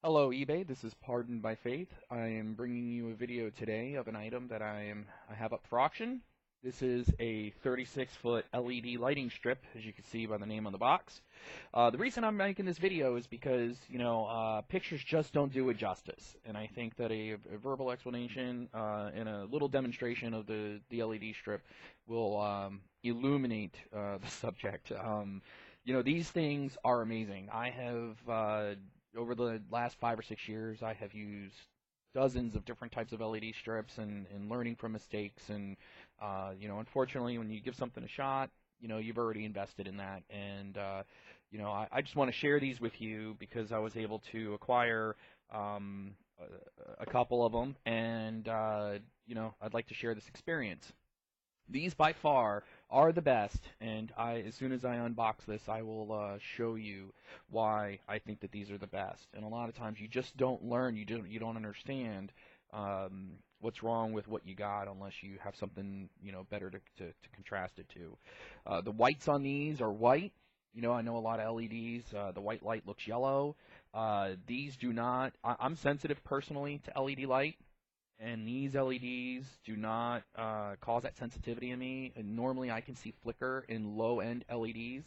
Hello eBay, this is Pardoned by Faith. I am bringing you a video today of an item that I have up for auction. This is a 36-foot LED lighting strip, as you can see by the name on the box. The reason I'm making this video is because, pictures just don't do it justice. And I think that a verbal explanation and a little demonstration of the LED strip will illuminate the subject. These things are amazing. I have over the last 5 or 6 years, I have used dozens of different types of LED strips and learning from mistakes. And, unfortunately, when you give something a shot, you've already invested in that. And, I just want to share these with you because I was able to acquire a couple of them. And, I'd like to share this experience. These by far are the best, and as soon as I unbox this, I will show you why I think that these are the best. And a lot of times you just don't learn, you don't understand what's wrong with what you got unless you have something better to contrast it to. The whites on these are white. I know a lot of LEDs. The white light looks yellow. These do not. I'm sensitive personally to LED light. And these LEDs do not cause that sensitivity in me. And normally I can see flicker in low-end LEDs.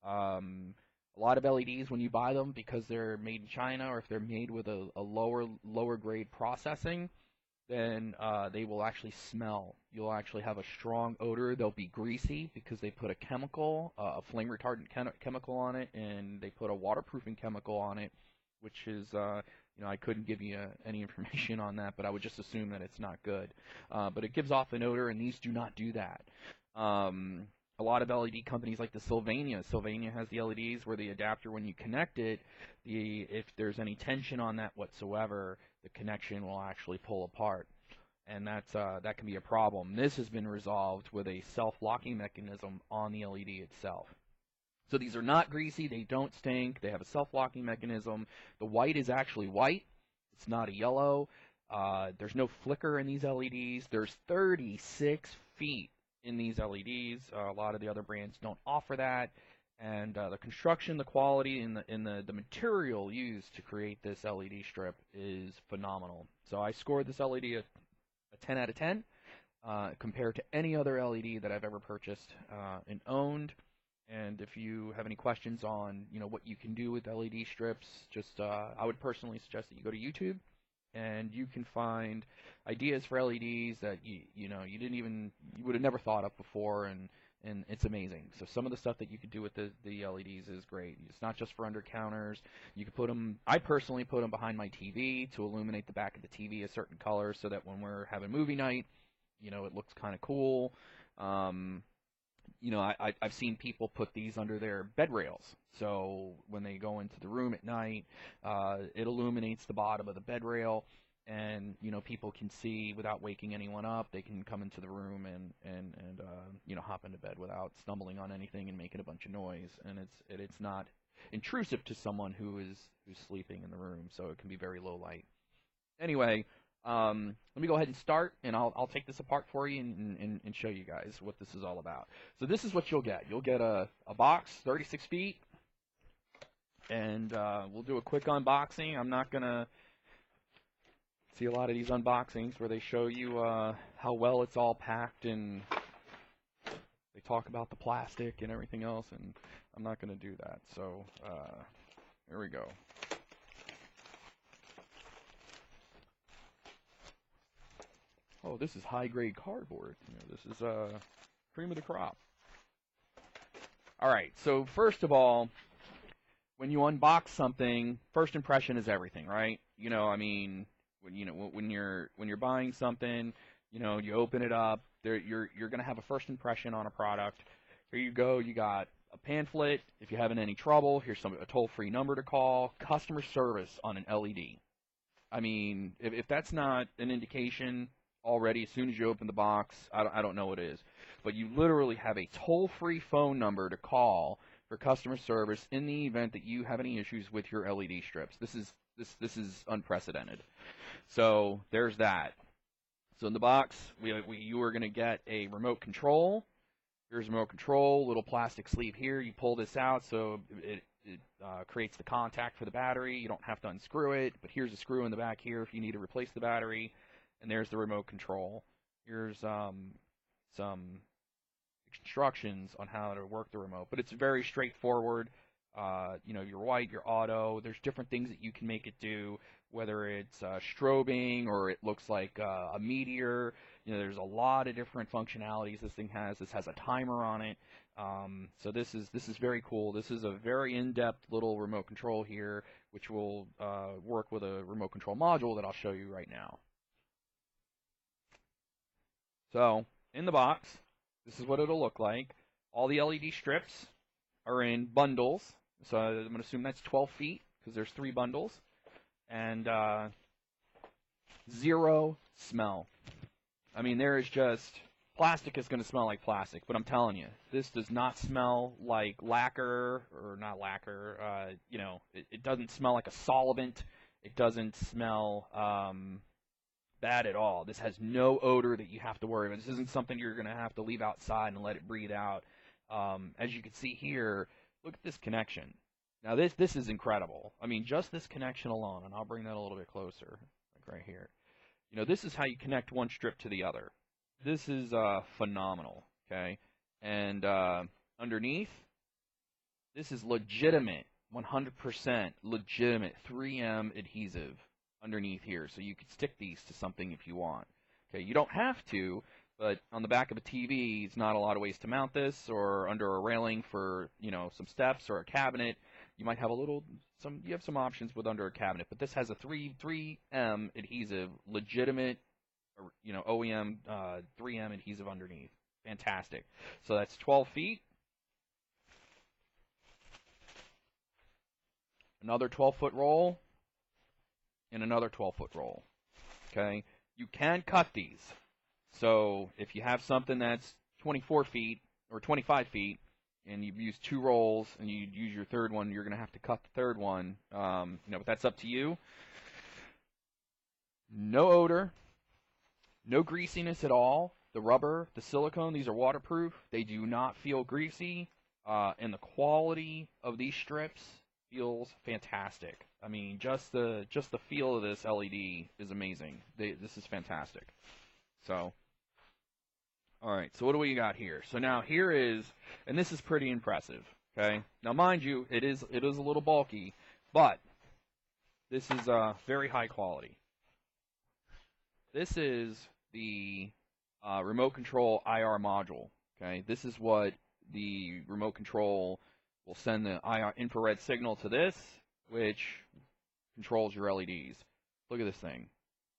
A lot of LEDs, when you buy them, because they're made in China or if they're made with a lower grade processing, then they will actually smell. You'll actually have a strong odor. They'll be greasy because they put a chemical, a flame retardant chemical on it, and they put a waterproofing chemical on it, which is I couldn't give you any information on that, but I would just assume that it's not good. But it gives off an odor, and these do not do that. A lot of LED companies like the Sylvania has the LEDs where the adapter, when you connect it, if there's any tension on that whatsoever, the connection will actually pull apart. And that can be a problem. This has been resolved with a self-locking mechanism on the LED itself. So these are not greasy, they don't stink, they have a self-locking mechanism. The white is actually white, it's not a yellow. There's no flicker in these LEDs. There's 36 feet in these LEDs. A lot of the other brands don't offer that. And the construction, the quality, and the material used to create this LED strip is phenomenal. So I scored this LED a 10 out of 10 compared to any other LED that I've ever purchased and owned. And if you have any questions on, what you can do with LED strips, I would personally suggest that you go to YouTube, and you can find ideas for LEDs that you would have never thought of before, and it's amazing. So some of the stuff that you could do with the LEDs is great. It's not just for under counters. You could put them. I personally put them behind my TV to illuminate the back of the TV a certain color, so that when we're having movie night, it looks kind of cool. I've seen people put these under their bed rails. So when they go into the room at night, it illuminates the bottom of the bed rail, and people can see without waking anyone up. They can come into the room and hop into bed without stumbling on anything and making a bunch of noise. And it's not intrusive to someone who's sleeping in the room. So it can be very low light. Anyway. Let me go ahead and start, and I'll take this apart for you and show you guys what this is all about. So this is what you'll get. You'll get a box, 36 feet, and we'll do a quick unboxing. I'm not going to see a lot of these unboxings where they show you how well it's all packed, and they talk about the plastic and everything else, and I'm not going to do that. So here we go. Oh, this is high-grade cardboard. This is cream of the crop. All right. So first of all, when you unbox something, first impression is everything, right? When you're buying something, you open it up. You're gonna have a first impression on a product. Here you go. You got a pamphlet. If you're having any trouble, here's a toll-free number to call. Customer service on an LED. If that's not an indication already, as soon as you open the box, I don't know what it is, but you literally have a toll-free phone number to call for customer service in the event that you have any issues with your LED strips. This is unprecedented. So there's that. So in the box, you are going to get a remote control. Here's a remote control, little plastic sleeve here. You pull this out, so it creates the contact for the battery. You don't have to unscrew it, but here's a screw in the back here if you need to replace the battery. And there's the remote control. Here's some instructions on how to work the remote, but it's very straightforward. Your white, your auto, there's different things that you can make it do, whether it's strobing or it looks like a meteor. There's a lot of different functionalities this thing has. This has a timer on it. So this is very cool. This is a very in-depth little remote control here, which will work with a remote control module that I'll show you right now. So in the box, this is what it'll look like. All the LED strips are in bundles. So I'm going to assume that's 12 feet because there's 3 bundles. And 0 smell. I mean, there is just, plastic is going to smell like plastic, but I'm telling you, this does not smell like lacquer, or not lacquer, it doesn't smell like a solvent. It doesn't smell bad at all. This has no odor that you have to worry about. This isn't something you're going to have to leave outside and let it breathe out. As you can see here, look at this connection. Now this is incredible. I mean, just this connection alone, and I'll bring that a little bit closer, like right here. This is how you connect one strip to the other. This is phenomenal, okay? And underneath, this is legitimate, 100% legitimate 3M adhesive underneath here, so you could stick these to something if you want. Okay, you don't have to, but on the back of a TV, it's not a lot of ways to mount this, or under a railing for some steps or a cabinet. You might have you have some options with under a cabinet, but this has a 3M adhesive, legitimate, OEM 3M adhesive underneath. Fantastic. So that's 12 feet. Another 12-foot roll, and another 12-foot roll. Okay, you can cut these. So if you have something that's 24 feet or 25 feet, and you've used 2 rolls, and you use your third one, you're going to have to cut the third one. But that's up to you. No odor, no greasiness at all. The rubber, the silicone, these are waterproof. They do not feel greasy, and the quality of these strips feels fantastic. I mean, just the feel of this LED is amazing. This is fantastic. So, all right. So what do we got here? So now here is, and this is pretty impressive. Okay. Now, mind you, it is a little bulky, but this is very high quality. This is the remote control IR module. Okay. This is what the remote control will send the IR infrared signal to this, which controls your LEDs. Look at this thing.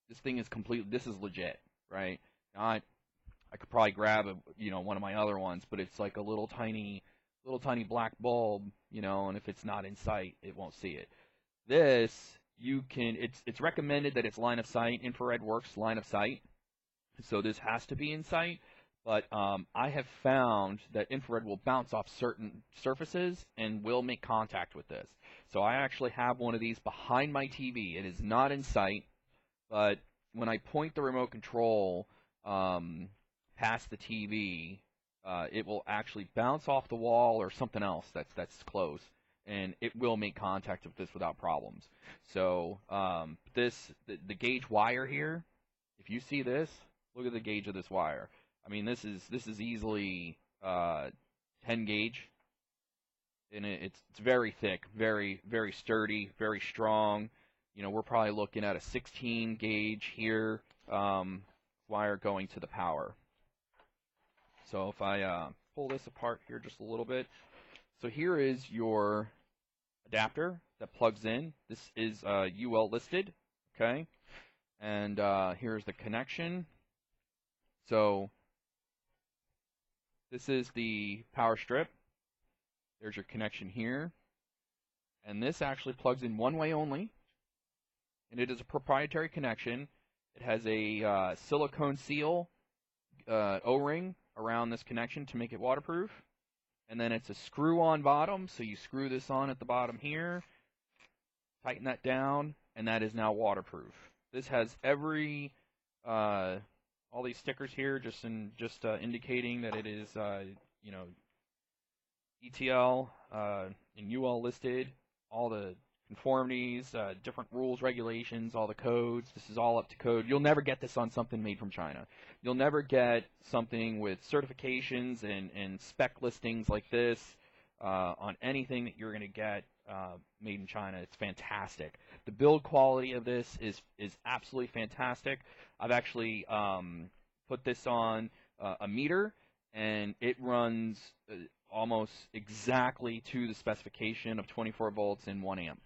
This thing is this is legit, right? Now I could probably grab one of my other ones, but it's like a little tiny black bulb, and if it's not in sight, it won't see it. This, it's recommended that it's line of sight. Infrared works line of sight, so this has to be in sight. But I have found that infrared will bounce off certain surfaces and will make contact with this. So I actually have one of these behind my TV. It is not in sight, but when I point the remote control past the TV, it will actually bounce off the wall or something else that's close, and it will make contact with this without problems. So the gauge wire here, if you see this, look at the gauge of this wire. I mean, this is easily 10 gauge, and it's very thick, very, very sturdy, very strong. We're probably looking at a 16 gauge here, wire going to the power. So if I pull this apart here just a little bit, so here is your adapter that plugs in. This is UL listed, okay, and here's the connection. So this is the power strip. There's your connection here. And this actually plugs in one way only. And it is a proprietary connection. It has a silicone seal O-ring around this connection to make it waterproof. And then it's a screw-on bottom. So you screw this on at the bottom here. Tighten that down. And that is now waterproof. This has every all these stickers here, just indicating that it is, ETL in UL listed, all the conformities, different rules, regulations, all the codes. This is all up to code. You'll never get this on something made from China. You'll never get something with certifications and spec listings like this on anything that you're going to get made in China. It's fantastic. The build quality of this is absolutely fantastic. I've actually put this on a meter, and it runs almost exactly to the specification of 24 volts and 1 amp.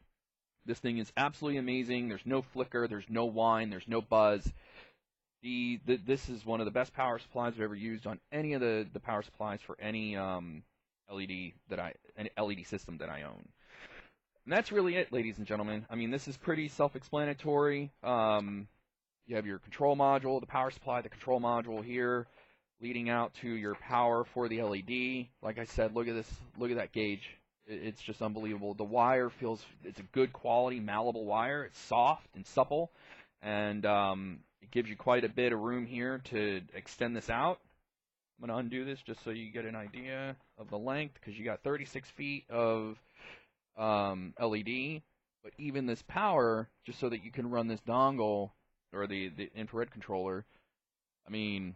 This thing is absolutely amazing. There's no flicker, there's no whine, there's no buzz. This is one of the best power supplies I've ever used on any of the power supplies for any LED system that I own. And that's really it, ladies and gentlemen. I mean, this is pretty self-explanatory. You have your control module, the power supply, the control module here, leading out to your power for the LED. Like I said, look at this, look at that gauge. It's just unbelievable. The wire it's a good quality, malleable wire. It's soft and supple, and it gives you quite a bit of room here to extend this out. I'm going to undo this just so you get an idea of the length, because you got 36 feet of LED, but even this power, just so that you can run this dongle or the infrared controller, I mean,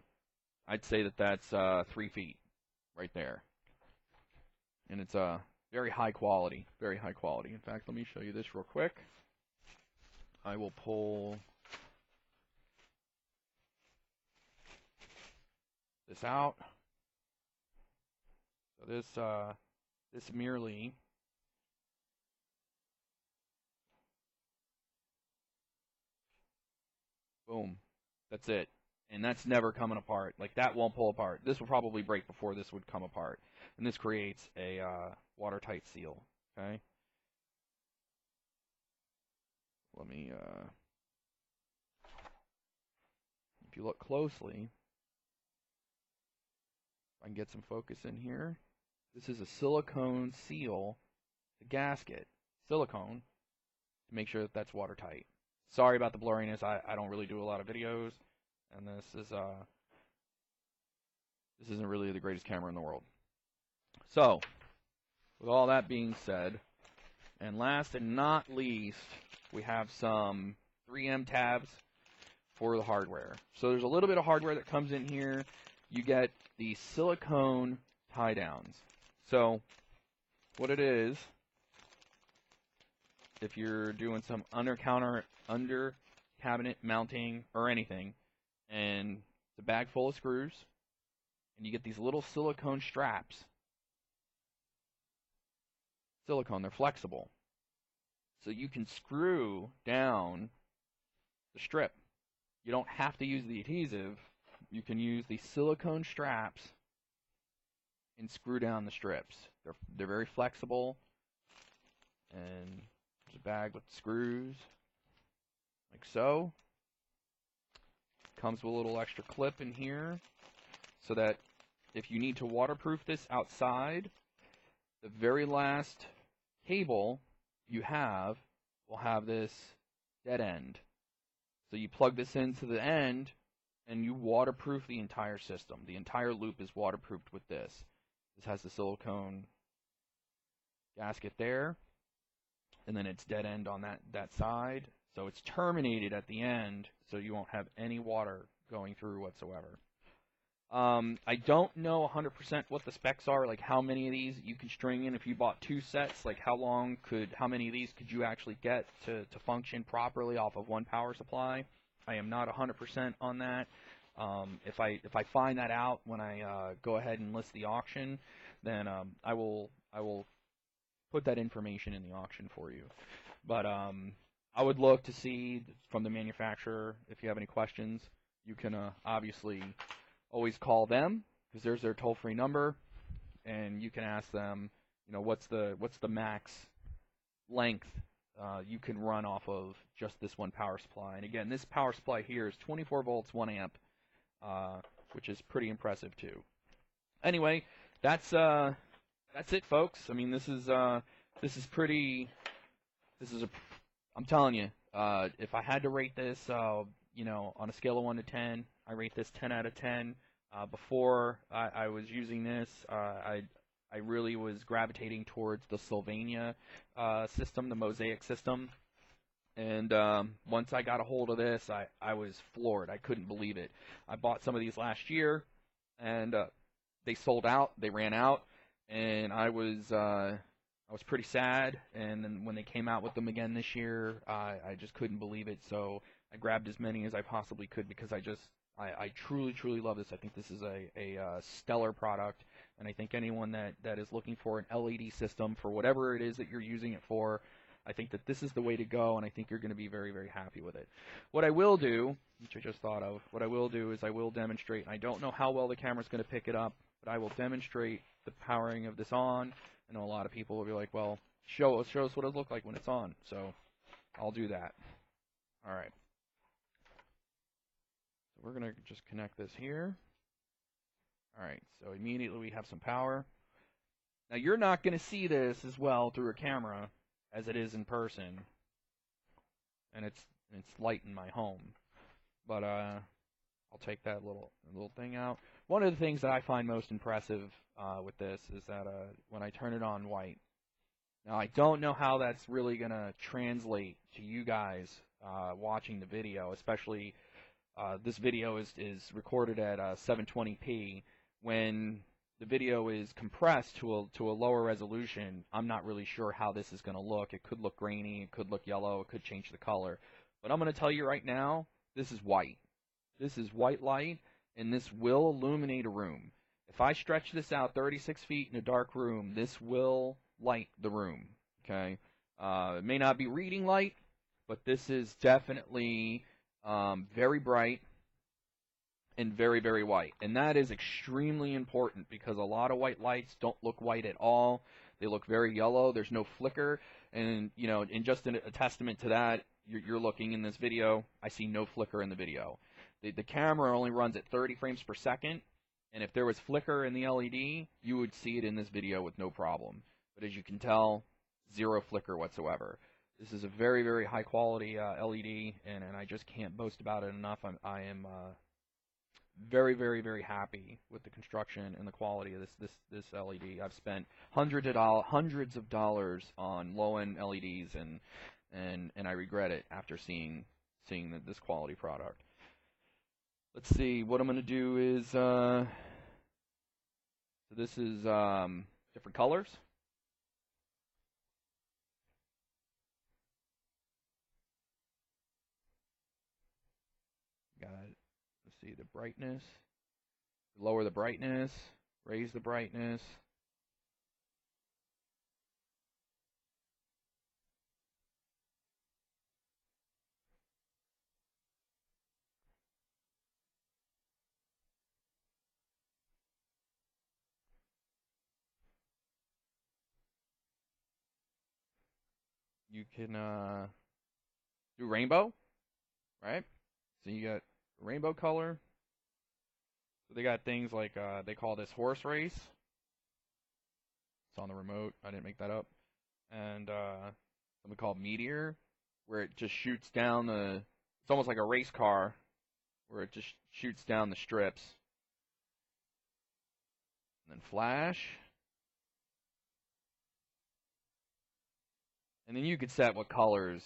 I'd say that that's 3 feet right there. And it's very high quality, very high quality. In fact, let me show you this real quick. I will pull this out. So this merely boom, that's it. And that's never coming apart. Like, that won't pull apart. This will probably break before this would come apart. And this creates a watertight seal. Okay. Let me, if you look closely, if I can get some focus in here, this is a silicone seal, the gasket, silicone, to make sure that that's watertight. Sorry about the blurriness. I don't really do a lot of videos, and this isn't really the greatest camera in the world. So, with all that being said, and last and not least, we have some 3M tabs for the hardware. So there's a little bit of hardware that comes in here. You get the silicone tie downs. So what it is, if you're doing some under cabinet mounting or anything, and it's a bag full of screws, and you get these little silicone straps. Silicone, they're flexible. So you can screw down the strip. You don't have to use the adhesive. You can use the silicone straps and screw down the strips. They're very flexible. And there's a bag with screws, like so. Comes with a little extra clip in here, so that if you need to waterproof this outside, the very last cable you have will have this dead end. So you plug this into the end, and you waterproof the entire system. The entire loop is waterproofed with this. This has the silicone gasket there, and then it's dead end on that side. So it's terminated at the end, so you won't have any water going through whatsoever. I don't know 100% what the specs are, like how many of these you can string in. If you bought 2 sets, like how many of these could you actually get to function properly off of one power supply? I am not 100% on that. If I find that out when I go ahead and list the auction, then I will put that information in the auction for you. But I would look to see from the manufacturer. If you have any questions, you can obviously always call them, because there's their toll-free number, and you can ask them, you know, what's the max length you can run off of just this one power supply. And again, this power supply here is 24 volts, 1 amp, which is pretty impressive too. Anyway, that's it, folks. I mean, I'm telling you, if I had to rate this, you know, on a scale of 1 to 10, I rate this 10 out of 10. Before I was using this, I I really was gravitating towards the Sylvania system, the Mosaic system. And once I got a hold of this, I was floored. I couldn't believe it. I bought some of these last year, and they sold out. They ran out, and I was pretty sad. And then when they came out with them again this year, I just couldn't believe it. So I grabbed as many as I possibly could because I truly, truly love this. I think this is a stellar product, and I think anyone that is looking for an LED system for whatever it is that you're using it for, I think that this is the way to go, and I think you're going to be very, very happy with it. What I will do, which I just thought of, what I will do is I will demonstrate, and I don't know how well the camera's going to pick it up, but I will demonstrate the powering of this on. I know a lot of people will be like, well, show us what it looks like when it's on, so I'll do that. All right. So we're going to just connect this here. All right, so immediately we have some power. Now you're not going to see this as well through a camera as it is in person, and it's light in my home, but I'll take that little thing out. One of the things that I find most impressive with this is that when I turn it on white. Now I don't know how that's really gonna translate to you guys watching the video, especially this video is recorded at 720p. When the video is compressed to a lower resolution, I'm not really sure how this is going to look. It could look grainy, it could look yellow, it could change the color. But I'm going to tell you right now, this is white. This is white light, and this will illuminate a room. If I stretch this out 36 feet in a dark room, this will light the room. Okay, it may not be reading light, but this is definitely very bright and very, very white. And that is extremely important because a lot of white lights don't look white at all. They look very yellow. There's no flicker. And, you know, and just a testament to that, you're looking in this video, I see no flicker in the video. The camera only runs at 30 frames per second. And if there was flicker in the LED, you would see it in this video with no problem. But as you can tell, zero flicker whatsoever. This is a very, very high quality LED, and I just can't boast about it enough. I am very, very, very happy with the construction and the quality of this LED. I've spent hundreds of dollars on low-end LEDs, and I regret it after seeing this quality product. Let's see, what I'm going to do is, so this is different colors. Got, let's see, the brightness, lower the brightness, raise the brightness. You can do rainbow, right? So you got rainbow color. So they got things like, they call this horse race. It's on the remote. I didn't make that up. And something called meteor, where it just shoots down it's almost like a race car, where it just shoots down the strips. And then flash. And then you could set what colors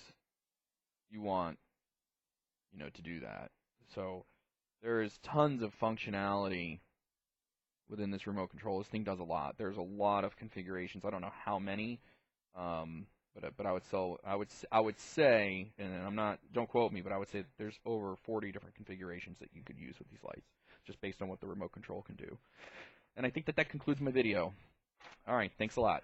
you want, you know, to do that. So there's tons of functionality within this remote control. This thing does a lot. There's a lot of configurations. I don't know how many, but I would say, and I'm not, don't quote me, but I would say there's over 40 different configurations that you could use with these lights, just based on what the remote control can do. And I think that concludes my video. All right, thanks a lot.